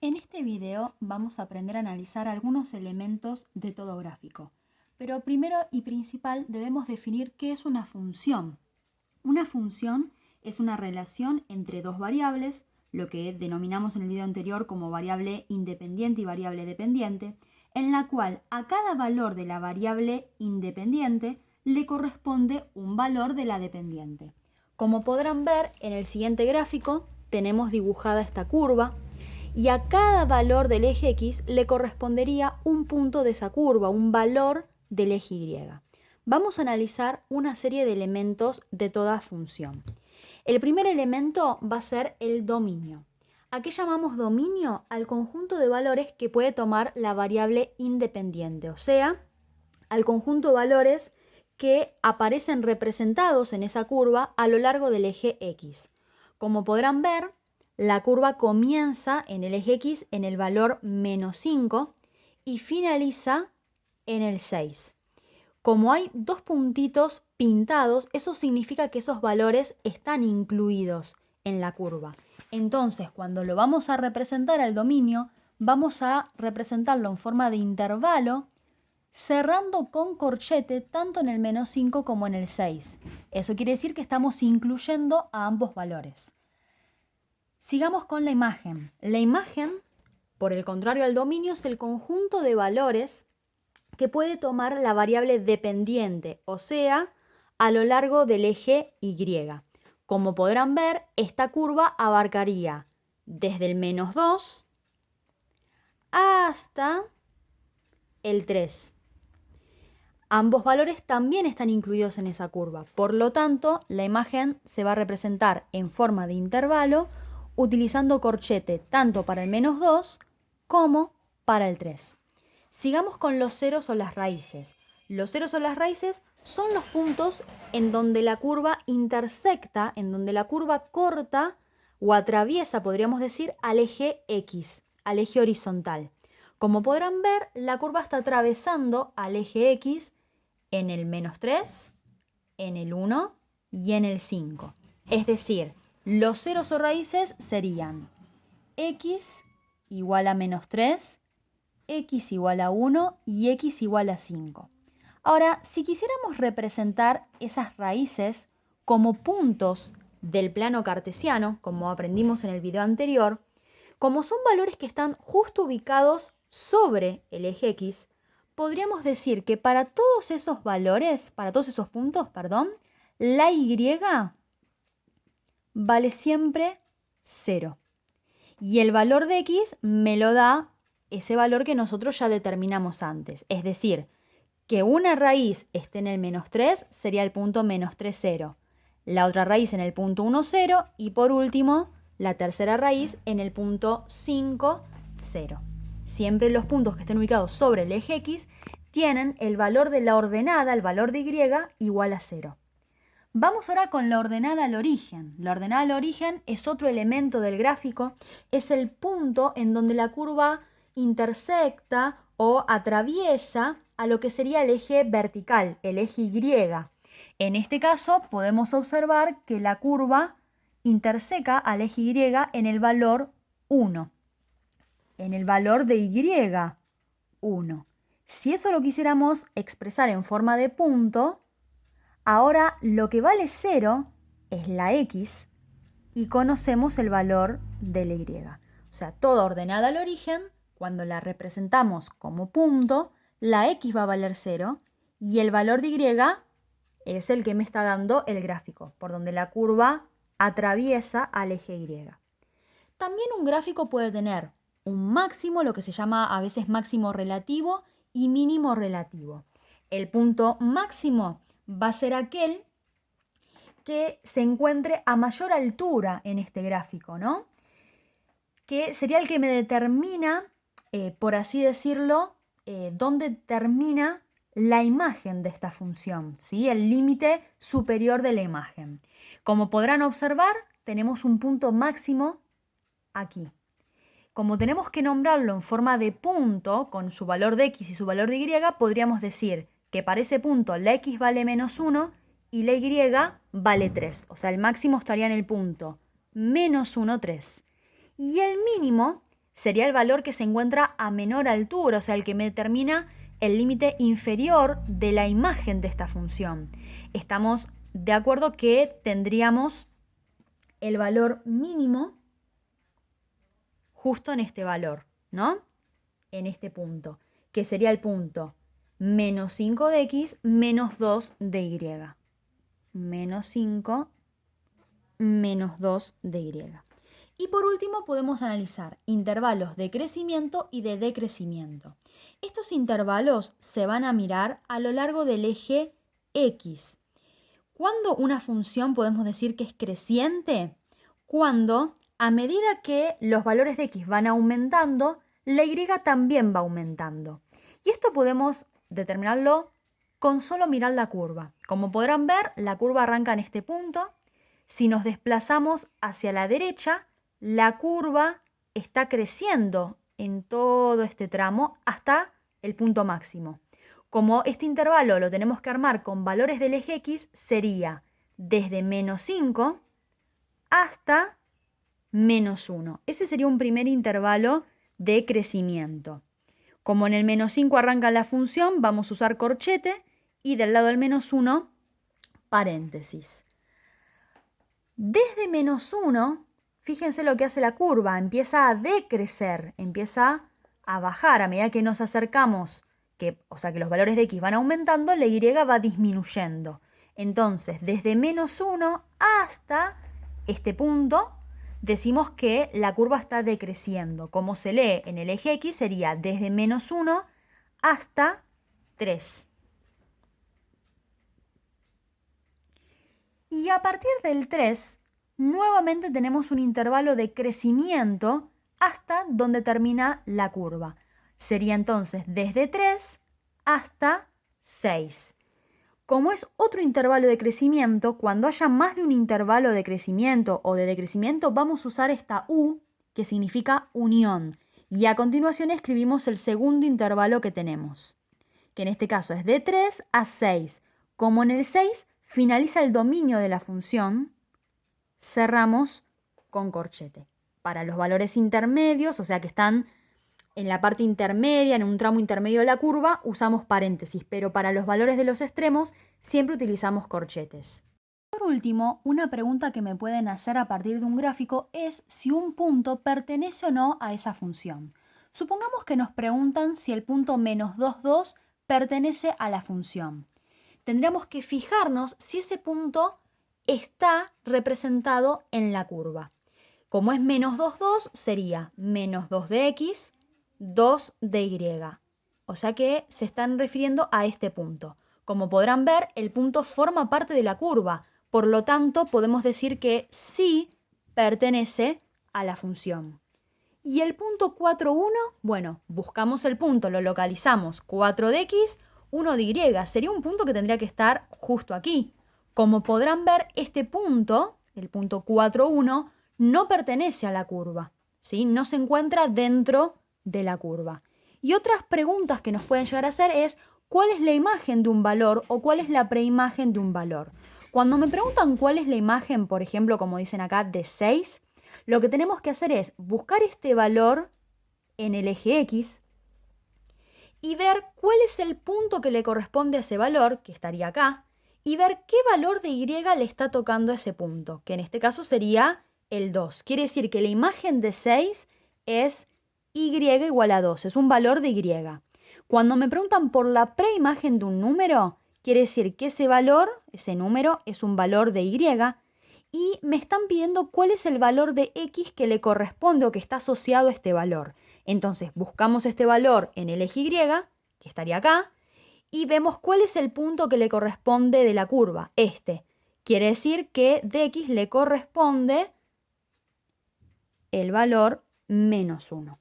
En este video vamos a aprender a analizar algunos elementos de todo gráfico, pero primero y principal debemos definir qué es una función. Una función es una relación entre dos variables, lo que denominamos en el video anterior como variable independiente y variable dependiente, en la cual a cada valor de la variable independiente le corresponde un valor de la dependiente. Como podrán ver en el siguiente gráfico, tenemos dibujada esta curva y a cada valor del eje X le correspondería un punto de esa curva, un valor del eje Y. Vamos a analizar una serie de elementos de toda función. El primer elemento va a ser el dominio. ¿A qué llamamos dominio? Al conjunto de valores que puede tomar la variable independiente, o sea, al conjunto de valores que aparecen representados en esa curva a lo largo del eje X. Como podrán ver, la curva comienza en el eje X en el valor -5 y finaliza en el 6. Como hay dos puntitos pintados, eso significa que esos valores están incluidos en la curva. Entonces, cuando lo vamos a representar al dominio, vamos a representarlo en forma de intervalo, cerrando con corchete tanto en el -5 como en el 6. Eso quiere decir que estamos incluyendo a ambos valores. Sigamos con la imagen. La imagen, por el contrario al dominio, es el conjunto de valores que puede tomar la variable dependiente, o sea, a lo largo del eje Y. Como podrán ver, esta curva abarcaría desde el -2 hasta el 3. Ambos valores también están incluidos en esa curva. Por lo tanto, la imagen se va a representar en forma de intervalo utilizando corchete tanto para el -2 como para el 3. Sigamos con los ceros o las raíces. Los ceros o las raíces son los puntos en donde la curva intersecta, en donde la curva corta o atraviesa, podríamos decir, al eje X, al eje horizontal. Como podrán ver, la curva está atravesando al eje X en el -3, en el 1 y en el 5. Es decir, los ceros o raíces serían x igual a -3, x igual a 1 y x igual a 5. Ahora, si quisiéramos representar esas raíces como puntos del plano cartesiano, como aprendimos en el video anterior, como son valores que están justo ubicados sobre el eje X, podríamos decir que para todos esos valores, para todos esos puntos, la Y vale siempre 0. Y el valor de X me lo da ese valor que nosotros ya determinamos antes. Es decir, que una raíz esté en el -3 sería el punto -3, 0. La otra raíz en el punto 1, 0. Y por último, la tercera raíz en el punto 5, 0. Siempre los puntos que estén ubicados sobre el eje X tienen el valor de la ordenada, el valor de Y, igual a 0. Vamos ahora con la ordenada al origen. La ordenada al origen es otro elemento del gráfico, es el punto en donde la curva intersecta o atraviesa a lo que sería el eje vertical, el eje Y. En este caso podemos observar que la curva interseca al eje Y en el valor 1, en el valor de Y 1. Si eso lo quisiéramos expresar en forma de punto, ahora lo que vale 0 es la X y conocemos el valor de la Y. O sea, toda ordenada al origen, cuando la representamos como punto, la X va a valer 0 y el valor de Y es el que me está dando el gráfico, por donde la curva atraviesa al eje Y. También un gráfico puede tener un máximo, lo que se llama a veces máximo relativo y mínimo relativo. El punto máximo va a ser aquel que se encuentre a mayor altura en este gráfico, ¿no? Que sería el que me determina, por así decirlo, dónde termina la imagen de esta función, ¿sí? El límite superior de la imagen. Como podrán observar, tenemos un punto máximo aquí. Como tenemos que nombrarlo en forma de punto, con su valor de X y su valor de Y, podríamos decir que para ese punto la X vale -1 y la Y vale 3. O sea, el máximo estaría en el punto -1, 3. Y el mínimo sería el valor que se encuentra a menor altura, o sea, el que me determina el límite inferior de la imagen de esta función. Estamos de acuerdo que tendríamos el valor mínimo justo en este valor, ¿no? En este punto, que sería el punto menos 5 de x menos 2 de y. Menos 5 menos 2 de y. Y por último podemos analizar intervalos de crecimiento y de decrecimiento. Estos intervalos se van a mirar a lo largo del eje x. ¿Cuándo una función podemos decir que es creciente? Cuando a medida que los valores de x van aumentando, la y también va aumentando. Y esto podemos determinarlo con solo mirar la curva. Como podrán ver, la curva arranca en este punto. Si nos desplazamos hacia la derecha, la curva está creciendo en todo este tramo hasta el punto máximo. Como este intervalo lo tenemos que armar con valores del eje x, sería desde menos 5 hasta menos 1. Ese sería un primer intervalo de crecimiento. Como en el menos 5 arranca la función, vamos a usar corchete y del lado del menos 1, paréntesis. Desde menos 1, fíjense lo que hace la curva, empieza a decrecer, empieza a bajar a medida que nos acercamos, o sea que los valores de x van aumentando, la y va disminuyendo. Entonces, desde menos 1 hasta este punto, decimos que la curva está decreciendo. Como se lee en el eje x, sería desde menos 1 hasta 3. Y a partir del 3, nuevamente tenemos un intervalo de crecimiento hasta donde termina la curva. Sería entonces desde 3 hasta 6. Como es otro intervalo de crecimiento, cuando haya más de un intervalo de crecimiento o de decrecimiento, vamos a usar esta U, que significa unión. Y a continuación escribimos el segundo intervalo que tenemos, que en este caso es de 3 a 6. Como en el 6 finaliza el dominio de la función, cerramos con corchete. Para los valores intermedios, o sea que están en la parte intermedia, en un tramo intermedio de la curva, usamos paréntesis, pero para los valores de los extremos siempre utilizamos corchetes. Por último, una pregunta que me pueden hacer a partir de un gráfico es si un punto pertenece o no a esa función. Supongamos que nos preguntan si el punto menos 2, 2 pertenece a la función. Tendríamos que fijarnos si ese punto está representado en la curva. Como es menos 2, 2, sería menos 2 de x, 2 de y. O sea que se están refiriendo a este punto. Como podrán ver, el punto forma parte de la curva. Por lo tanto, podemos decir que sí pertenece a la función. Y el punto 4, 1, bueno, buscamos el punto, lo localizamos. 4 de x, 1 de y. Sería un punto que tendría que estar justo aquí. Como podrán ver, este punto, el punto 4, 1, no pertenece a la curva, ¿sí? No se encuentra dentro de la curva. Y otras preguntas que nos pueden llegar a hacer es ¿cuál es la imagen de un valor o cuál es la preimagen de un valor? Cuando me preguntan cuál es la imagen, por ejemplo, como dicen acá, de 6, lo que tenemos que hacer es buscar este valor en el eje x y ver cuál es el punto que le corresponde a ese valor, que estaría acá, y ver qué valor de y le está tocando a ese punto, que en este caso sería el 2. Quiere decir que la imagen de 6 es y igual a 2, es un valor de y. Cuando me preguntan por la preimagen de un número, quiere decir que ese valor, ese número, es un valor de y y me están pidiendo cuál es el valor de x que le corresponde o que está asociado a este valor. Entonces buscamos este valor en el eje y, que estaría acá, y vemos cuál es el punto que le corresponde de la curva, este. Quiere decir que de x le corresponde el valor menos 1.